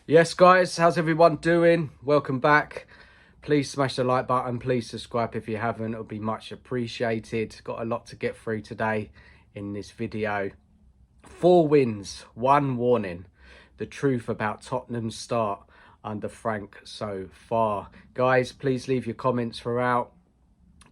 Yes, guys, how's everyone doing? Welcome back. Please smash the like button. Please subscribe if you haven't. It'll be much appreciated. Got a lot to get through today in this video. 4 wins, 1 warning. The truth about Tottenham's start under Frank so far. Guys, please leave your comments throughout.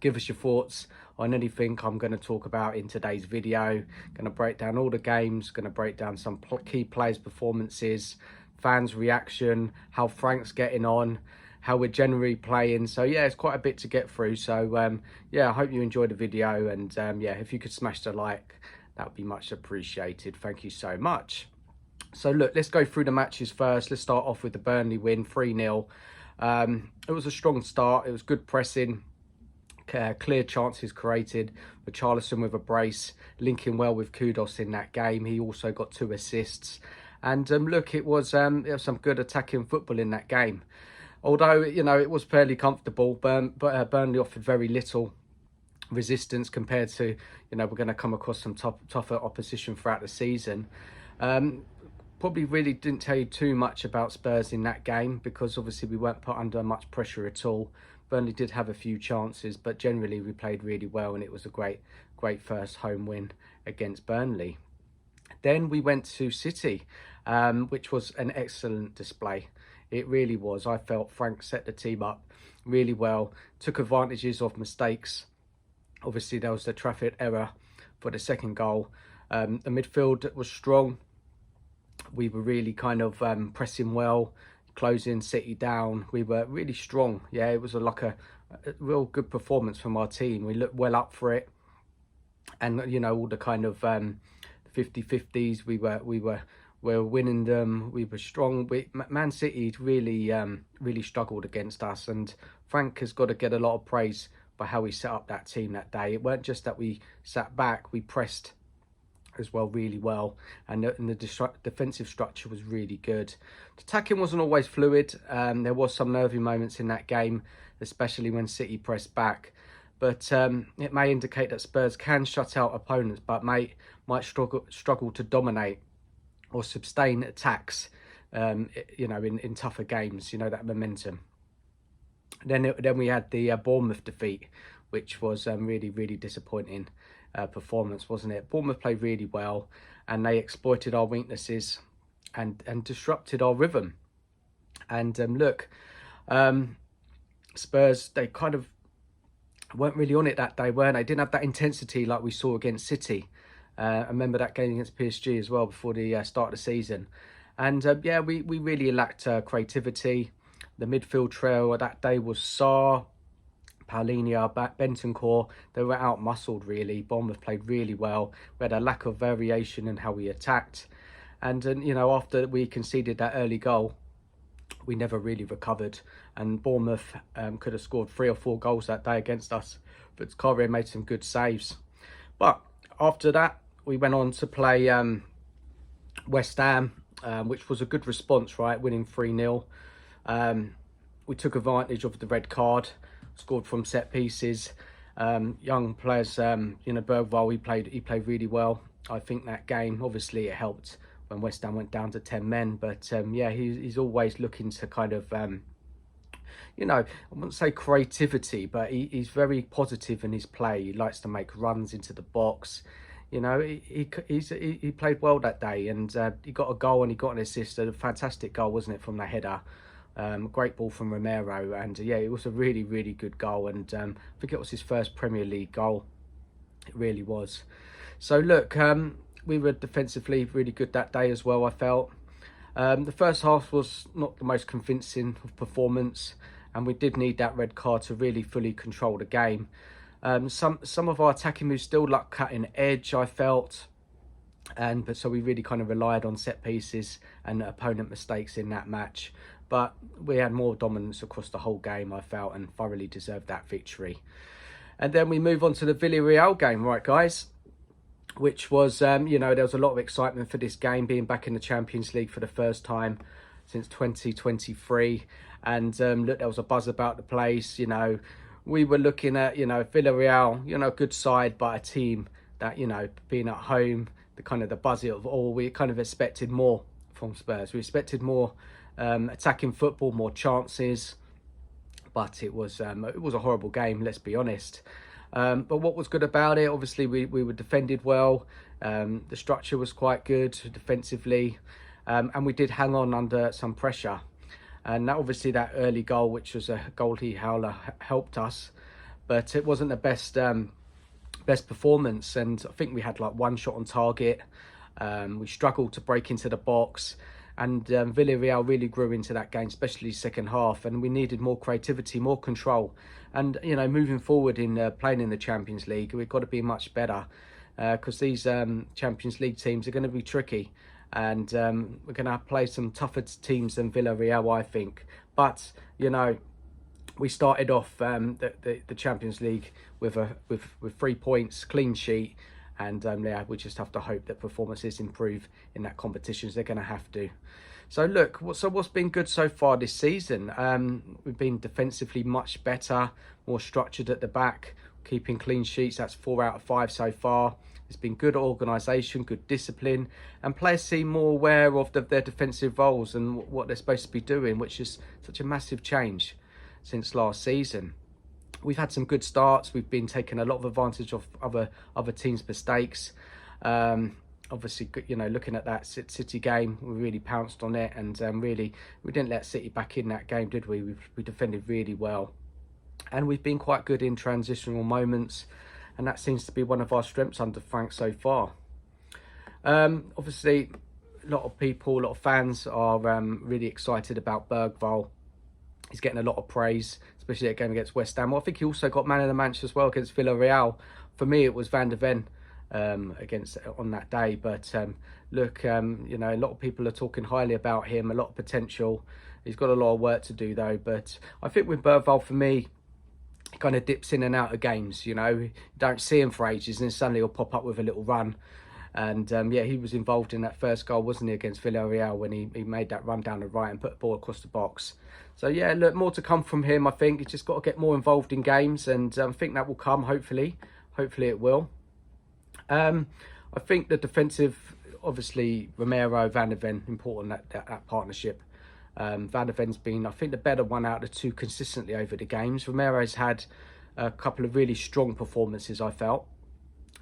Give us your thoughts on anything I'm going to talk about in today's video. Going to break down all the games, going to break down some key players' performances, fans' reaction, how Frank's getting on, how we're generally playing. So yeah, it's quite a bit to get through. So yeah, I hope you enjoyed the video, and yeah, if you could smash the like, that would be much appreciated. Thank you so much. So look, let's go through the matches first. Let's start off with the Burnley win, 3-0. It was a strong start. It was good pressing. Clear chances created. Richarlison with a brace, linking well with Kudos in that game. He also got 2 assists. And look, it was some good attacking football in that game. Although, you know, it was fairly comfortable, Burnley offered very little resistance compared to, you know, we're going to come across some tougher opposition throughout the season. Probably really didn't tell you too much about Spurs in that game because obviously we weren't put under much pressure at all. Burnley did have a few chances, but generally we played really well, and it was a great first home win against Burnley. Then we went to City, which was an excellent display. It really was. I felt Frank set the team up really well, took advantages of mistakes. Obviously, there was the Trafford error for the second goal. The midfield was strong. We were really kind of pressing well, closing City down. We were really strong. Yeah, it was like a real good performance from our team. We looked well up for it, and you know, all the kind of 50-50s, we were winning them. We were strong. Man City really struggled against us, and Frank has got to get a lot of praise for how he set up that team that day. It weren't just that we sat back, we pressed as well really well, and the defensive structure was really good. The attacking wasn't always fluid. There was some nervy moments in that game, especially when City pressed back, but it may indicate that Spurs can shut out opponents, but might struggle to dominate or sustain attacks, you know, in tougher games, you know, that momentum. Then we had the Bournemouth defeat, which was really disappointing performance, wasn't it? Bournemouth played really well, and they exploited our weaknesses and disrupted our rhythm. And look, Spurs, they kind of weren't really on it that day, weren't they? Didn't have that intensity like we saw against City. I remember that game against PSG as well before the start of the season. And yeah, we really lacked creativity. The midfield trio that day was Sarr, Paulinho, Bentancur. They were out-muscled, really. Bournemouth played really well. We had a lack of variation in how we attacked. And you know, after we conceded that early goal, we never really recovered. And Bournemouth could have scored 3 or 4 goals that day against us. But Correa made some good saves. But after that, we went on to play West Ham, which was a good response, right? Winning 3-0. We took advantage of the red card, scored from set pieces. Young players, you know, Bergwall, he played really well. I think that game, obviously, it helped when West Ham went down to 10 men. But yeah, he's always looking to kind of, you know, I wouldn't say creativity, but he's very positive in his play. He likes to make runs into the box. You know, he played well that day, and he got a goal and he got an assist. A fantastic goal, wasn't it, from the header? Great ball from Romero, and yeah, it was a really good goal, and I think it was his first Premier League goal. It really was. So look, we were defensively really good that day as well, I felt. The first half was not the most convincing of performance, and we did need that red card to really fully control the game. Some of our attacking moves still lacked cutting edge, I felt, but so we really kind of relied on set pieces and opponent mistakes in that match. But we had more dominance across the whole game, I felt, and thoroughly deserved that victory. And then we move on to the Villarreal game, right, guys? Which was, you know, there was a lot of excitement for this game, being back in the Champions League for the first time since 2023. And look, there was a buzz about the place. You know, we were looking at, you know, Villarreal, you know, good side, but a team that, you know, being at home, the kind of the buzz of all, we kind of expected more from Spurs. We expected more attacking football, more chances, but it was a horrible game, let's be honest. But what was good about it, obviously we were defended well. The structure was quite good defensively, and we did hang on under some pressure. And that, obviously that early goal, which was a goalie howler, helped us, but it wasn't the best performance. And I think we had like one shot on target. We struggled to break into the box, and Villarreal really grew into that game, especially second half, and we needed more creativity, more control. And you know, moving forward in playing in the Champions League, we've got to be much better, because these Champions League teams are going to be tricky, and we're going to play some tougher teams than Villarreal, I think. But you know, we started off the Champions League with 3 points, clean sheet, and yeah, we just have to hope that performances improve in that competition. They're going to have to. So look, what's been good so far this season? We've been defensively much better, more structured at the back, keeping clean sheets. That's 4 out of 5 so far. It's been good organisation, good discipline, and players seem more aware of their defensive roles and what they're supposed to be doing, which is such a massive change since last season. We've had some good starts. We've been taking a lot of advantage of other teams' mistakes. Obviously, you know, looking at that City game, we really pounced on it, and really we didn't let City back in that game, did we? We defended really well, and we've been quite good in transitional moments, and that seems to be one of our strengths under Frank so far. Obviously, a lot of people, a lot of fans are really excited about Bergvall. He's getting a lot of praise, especially that game against West Ham. Well, I think he also got man of the match as well against Villarreal. For me, it was Van de Ven against on that day. But look, you know, a lot of people are talking highly about him, a lot of potential. He's got a lot of work to do though. But I think with Bergvall, for me, he kind of dips in and out of games. You know, you don't see him for ages, and then suddenly he'll pop up with a little run. And yeah, he was involved in that first goal, wasn't he, against Villarreal, when he made that run down the right and put the ball across the box. So yeah, look, more to come from him. I think he's just got to get more involved in games, and I think that will come, hopefully it will. I think the defensive, obviously Romero, Van de Ven, important, that partnership. Van de Ven's been, I think, the better one out of the two consistently over the games. Romero's had a couple of really strong performances, I felt,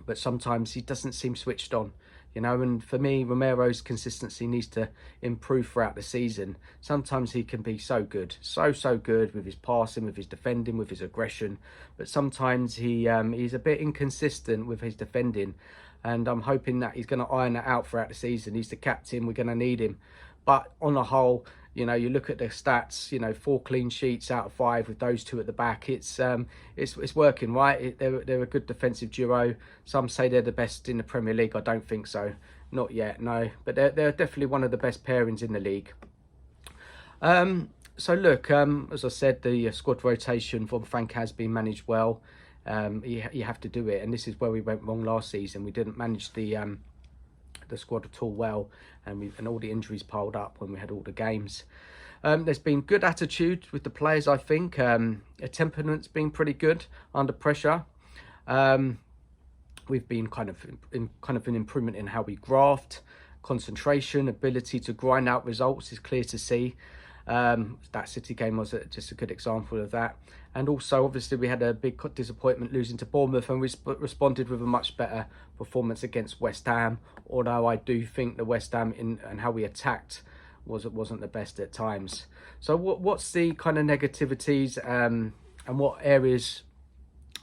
but sometimes he doesn't seem switched on, you know. And for me, Romero's consistency needs to improve throughout the season. Sometimes he can be so good, so good with his passing, with his defending, with his aggression, but sometimes he's a bit inconsistent with his defending, and I'm hoping that he's going to iron that out throughout the season. He's the captain, we're going to need him. But on the whole, you know, you look at the stats, you know, 4 clean sheets out of 5 with those two at the back. It's working, right? They're a good defensive duo. Some say they're the best in the Premier League. I don't think so. Not yet, no. But they're definitely one of the best pairings in the league. So look, as I said, the squad rotation from Frank has been managed well. You have to do it, and this is where we went wrong last season. We didn't manage the squad at all well, and all the injuries piled up when we had all the games. There's been good attitude with the players, I think. A temperament's been pretty good under pressure. We've been kind of an improvement in how we graft, concentration, ability to grind out results is clear to see. That City game was just a good example of that. And also, obviously, we had a big disappointment losing to Bournemouth, and we responded with a much better performance against West Ham. Although I do think the West Ham and how we attacked wasn't the best at times. So what's the kind of negativities and what areas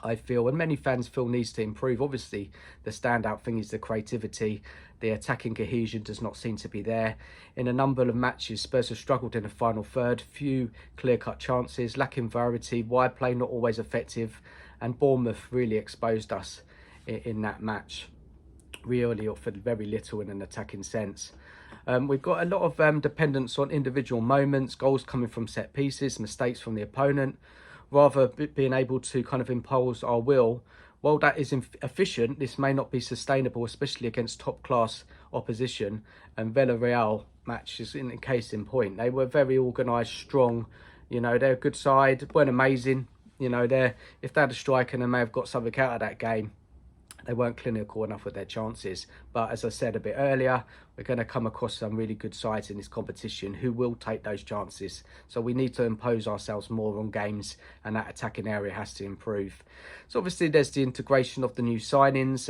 I feel, and many fans feel, needs to improve? Obviously, the standout thing is the creativity. The attacking cohesion does not seem to be there. In a number of matches, Spurs have struggled in the final third. Few clear-cut chances, lacking variety, wide play not always effective, and Bournemouth really exposed us in that match. Really offered very little in an attacking sense. We've got a lot of dependence on individual moments, goals coming from set pieces, mistakes from the opponent, rather being able to kind of impose our will. While that is efficient, this may not be sustainable, especially against top-class opposition. And Villarreal match is in case in point. They were very organised, strong. You know, they're a good side. Weren't amazing. You know, if they had a striker, they may have got something out of that game. They weren't clinical enough with their chances. But as I said a bit earlier, we're going to come across some really good sides in this competition who will take those chances. So we need to impose ourselves more on games, and that attacking area has to improve. So obviously there's the integration of the new signings.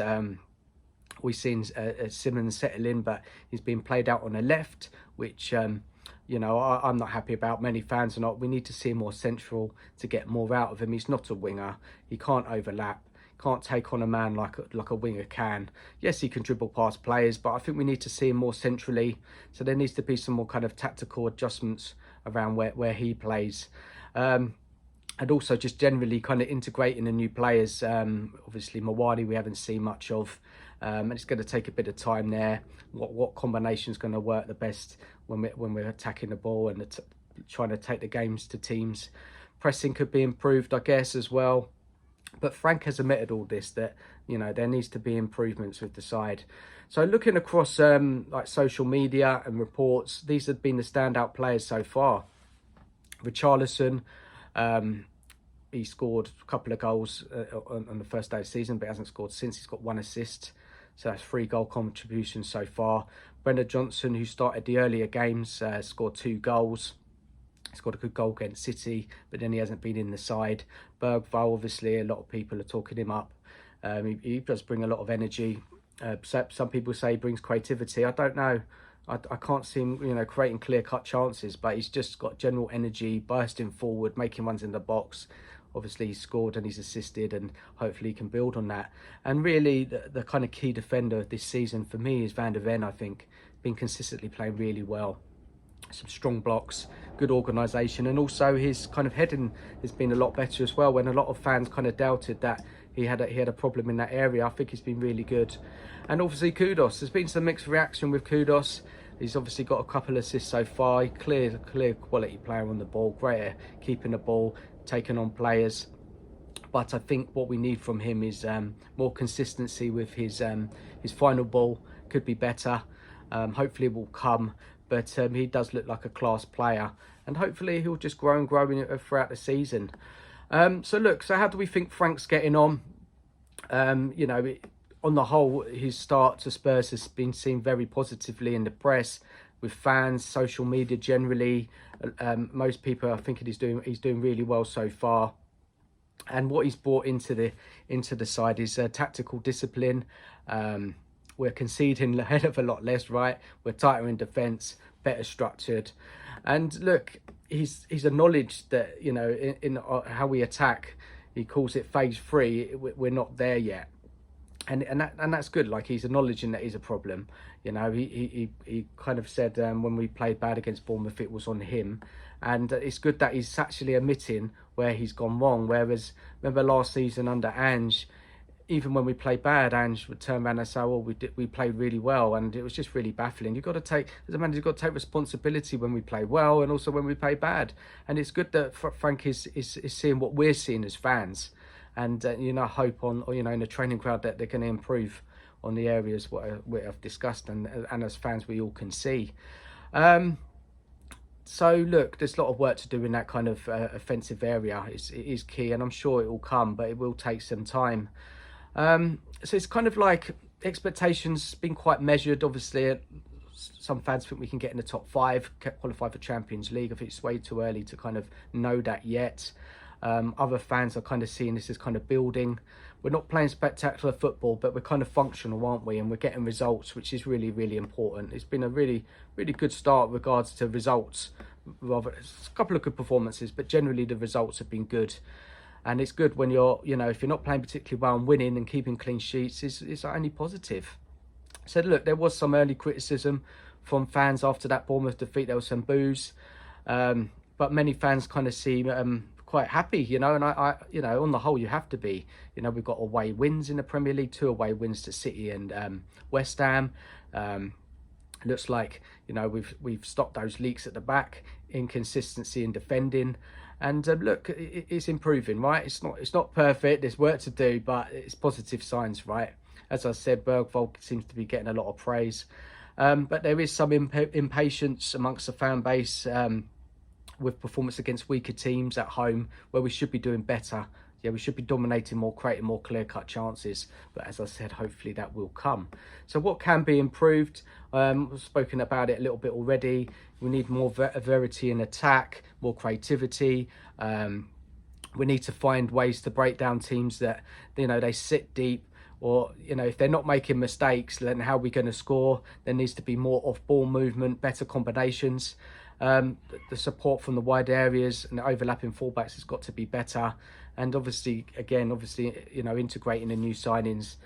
We've seen Simmons settle in, but he's been played out on the left, which you know, I'm not happy about. Many fans are not. We need to see him more central to get more out of him. He's not a winger. He can't overlap. Can't take on a man like a winger can. Yes, he can dribble past players, but I think we need to see him more centrally. So there needs to be some more kind of tactical adjustments around where he plays. And also just generally kind of integrating the new players. Obviously, Mawani we haven't seen much of. And it's going to take a bit of time there. What combination is going to work the best when we're attacking the ball and trying to take the games to teams. Pressing could be improved, I guess, as well. But Frank has admitted all this, that, you know, there needs to be improvements with the side. So looking across like social media and reports, these have been the standout players so far. Richarlison, he scored a couple of goals on the first day of the season, but hasn't scored since. He's got 1 assist. So that's 3 goal contributions so far. Brendan Johnson, who started the earlier games, scored 2 goals. He scored a good goal against City, but then he hasn't been in the side. Bergvall, obviously, a lot of people are talking him up. He does bring a lot of energy. Some people say he brings creativity. I don't know. I can't see him, you know, creating clear-cut chances, but he's just got general energy, bursting forward, making runs in the box. Obviously, he's scored and he's assisted, and hopefully he can build on that. And really, the kind of key defender this season for me is Van der Ven, I think. Been consistently playing really well. Some strong blocks, good organisation, and also his kind of heading has been a lot better as well. When a lot of fans kind of doubted that he had a problem in that area, I think he's been really good. And obviously Kudus, there's been some mixed reaction with Kudus. He's obviously got a couple of assists so far. Clear quality player on the ball, great at keeping the ball, taking on players. But I think what we need from him is more consistency with his final ball. Could be better. Hopefully it will come. But he does look like a class player, and hopefully he'll just grow and grow throughout the season. So how do we think Frank's getting on? You know, on the whole, his start to Spurs has been seen very positively in the press, with fans, social media generally. Most people are thinking he's doing really well so far. And what he's brought into the side is tactical discipline. We're conceding a hell of a lot less, right? We're tighter in defence, better structured. And look, he's acknowledged that, you know, in how we attack, he calls it phase 3. We're not there yet. And that's good. Like, he's acknowledging that he's a problem. You know, he kind of said when we played bad against Bournemouth, it was on him. And it's good that he's actually admitting where he's gone wrong. Whereas, remember last season under Ange, even when we played bad, Ange would turn around and say, "Well, we played really well," and it was just really baffling. You've got to take, as a manager, you've got to take responsibility when we play well and also when we play bad. And it's good that Frank is seeing what we're seeing as fans, and you know, hope on, you know, in the training ground that they're going to improve on the areas what I've discussed, and as fans we all can see. So look, there's a lot of work to do in that kind of offensive area. It is key, and I'm sure it will come, but it will take some time. So it's kind of like expectations been quite measured. Obviously, some fans think we can get in the top 5, qualify for Champions League. I think it's way too early to kind of know that yet. Other fans are kind of seeing this as kind of building. We're not playing spectacular football, but we're kind of functional, aren't we? And we're getting results, which is really, really important. It's been a really, really good start with regards to results. Rather, a couple of good performances, but generally the results have been good. And it's good when you're, you know, if you're not playing particularly well and winning and keeping clean sheets, it's only positive. So look, there was some early criticism from fans after that Bournemouth defeat. There was some boos, but many fans kind of seem quite happy, you know. And I, you know, on the whole, you have to be. You know, we've got away wins in the Premier League, 2 away wins to City and West Ham. Looks like, you know, we've stopped those leaks at the back, inconsistency in defending. And look, it's improving, right? It's not perfect. There's work to do, but it's positive signs, right? As I said, Bergvall seems to be getting a lot of praise. But there is some impatience amongst the fan base with performance against weaker teams at home, where we should be doing better Yeah, we should be dominating more, creating more clear-cut chances. But as I said, hopefully that will come. So what can be improved? We've spoken about it a little bit already. We need more verity in attack, more creativity. We need to find ways to break down teams that, they sit deep, or, if they're not making mistakes, then how are we going to score? There needs to be more off-ball movement, better combinations. The support from the wide areas and the overlapping fullbacks has got to be better. And obviously, integrating the new signings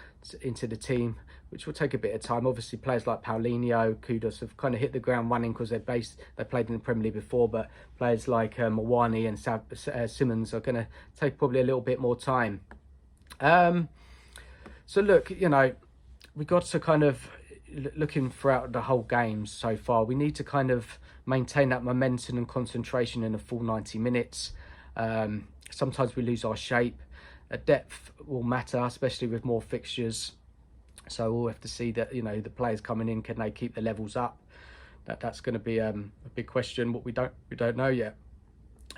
into the team, which will take a bit of time. Obviously, players like Paulinho, Kudos have kind of hit the ground running because they played in the Premier League before, but players like Mawani and Simmons are going to take probably a little bit more time. So look, we got to kind of, looking throughout the whole game so far, we need to kind of maintain that momentum and concentration in the full 90 minutes. Sometimes we lose our shape. Depth will matter, especially with more fixtures. So we'll have to see that, the players coming in, can they keep the levels up? That's going to be a big question. What we don't know yet.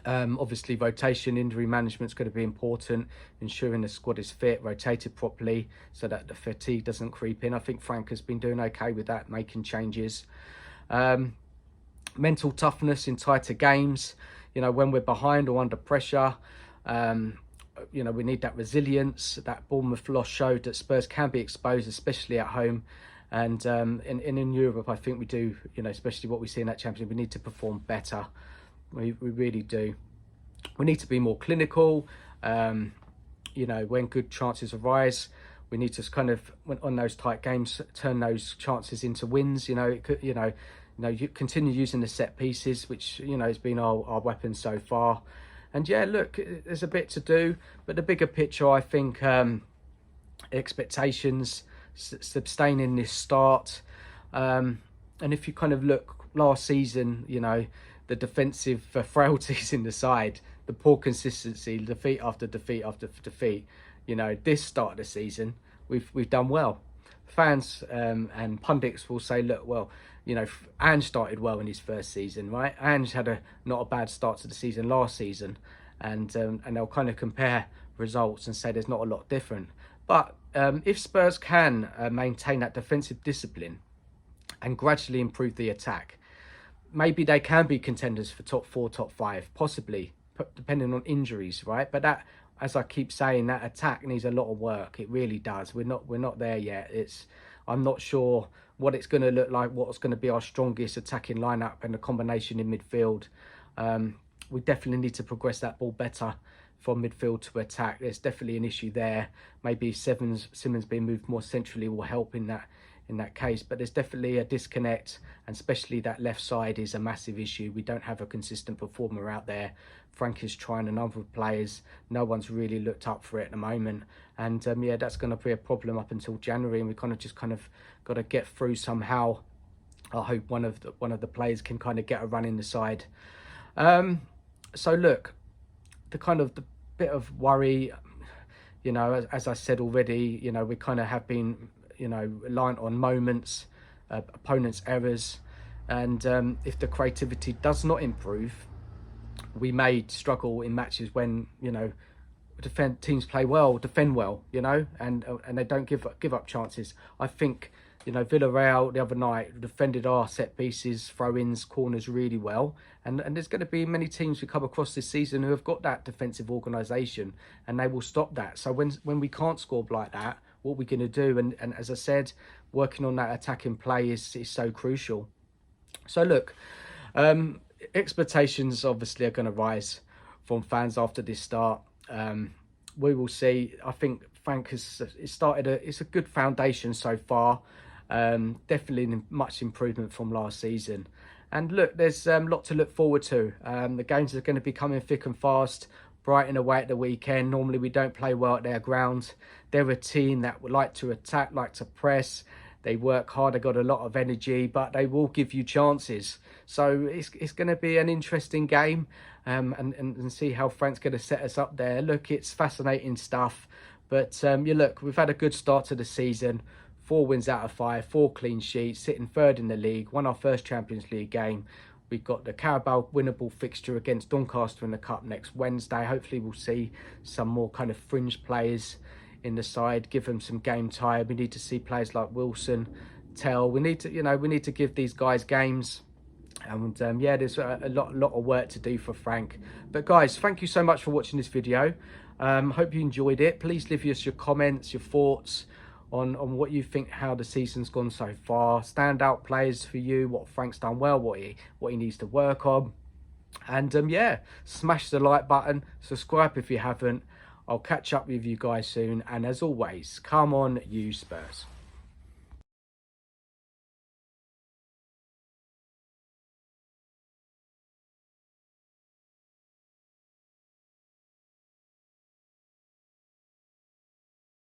Obviously, rotation, injury management is going to be important, ensuring the squad is fit, rotated properly, so that the fatigue doesn't creep in. I think Frank has been doing okay with that, making changes. Mental toughness in tighter games, when we're behind or under pressure. We need that resilience. That Bournemouth loss showed that Spurs can be exposed, especially at home. And in Europe, I think we do, especially what we see in that championship, we need to perform better. We really do. We need to be more clinical. When good chances arise, we need to kind of, on those tight games, turn those chances into wins. You continue using the set pieces, which has been our weapon so far. And yeah, look, there's a bit to do, but the bigger picture, I think, expectations, sustaining this start. And if you kind of look last season, the defensive frailties in the side, the poor consistency, defeat after defeat after defeat. This start of the season, we've done well. Fans and pundits will say, look, well, Ange started well in his first season, right? Ange had not a bad start to the season last season, and they'll kind of compare results and say there's not a lot different. But if Spurs can maintain that defensive discipline and gradually improve the attack, maybe they can be contenders for top 4, top 5, possibly, depending on injuries, right? But that, as I keep saying, that attack needs a lot of work. It really does. We're not there yet. I'm not sure what it's going to look like, what's going to be our strongest attacking lineup and the combination in midfield. We definitely need to progress that ball better from midfield to attack. There's definitely an issue there. Maybe Simmons being moved more centrally will help in that case, but there's definitely a disconnect, and especially that left side is a massive issue. We don't have a consistent performer out there. Frank is trying a number of players. No one's really looked up for it at the moment, and that's going to be a problem up until January, and we kind of got to get through somehow. I hope one of the players can kind of get a run in the side. So look, the bit of worry, as I said already, we kind of have been reliant on moments, opponents' errors, and if the creativity does not improve, we may struggle in matches when teams play well, defend well, and they don't give up chances. I think Villarreal the other night defended our set pieces, throw-ins, corners really well, and there's going to be many teams who come across this season who have got that defensive organisation, and they will stop that. So when we can't score like that, what are we going to do? And as I said, working on that attacking play is so crucial. So look, expectations obviously are going to rise from fans after this start. We will see. I think Frank has started it's a good foundation so far. Definitely much improvement from last season. And look, there's a lot to look forward to. The games are going to be coming thick and fast. Brighton away at the weekend. Normally we don't play well at their ground. They're a team that would like to attack, like to press. They work hard, they've got a lot of energy, but they will give you chances. So it's going to be an interesting game, and see how Frank's going to set us up there. Look, it's fascinating stuff. But look, we've had a good start to the season. 4 wins out of 5, 4 clean sheets, sitting third in the league, won our first Champions League game. We've got the Carabao winnable fixture against Doncaster in the Cup next Wednesday. Hopefully we'll see some more kind of fringe players in the side, give them some game time. We need to see players like Wilson, Tell. We need to, we need to give these guys games. And yeah, there's a lot of work to do for Frank. But guys, thank you so much for watching this video. Hope you enjoyed it. Please leave us your comments, your thoughts on what you think, how the season's gone so far. Standout players for you, what Frank's done well, what he needs to work on. And yeah, smash the like button, subscribe if you haven't. I'll catch up with you guys soon. And as always, come on, you Spurs.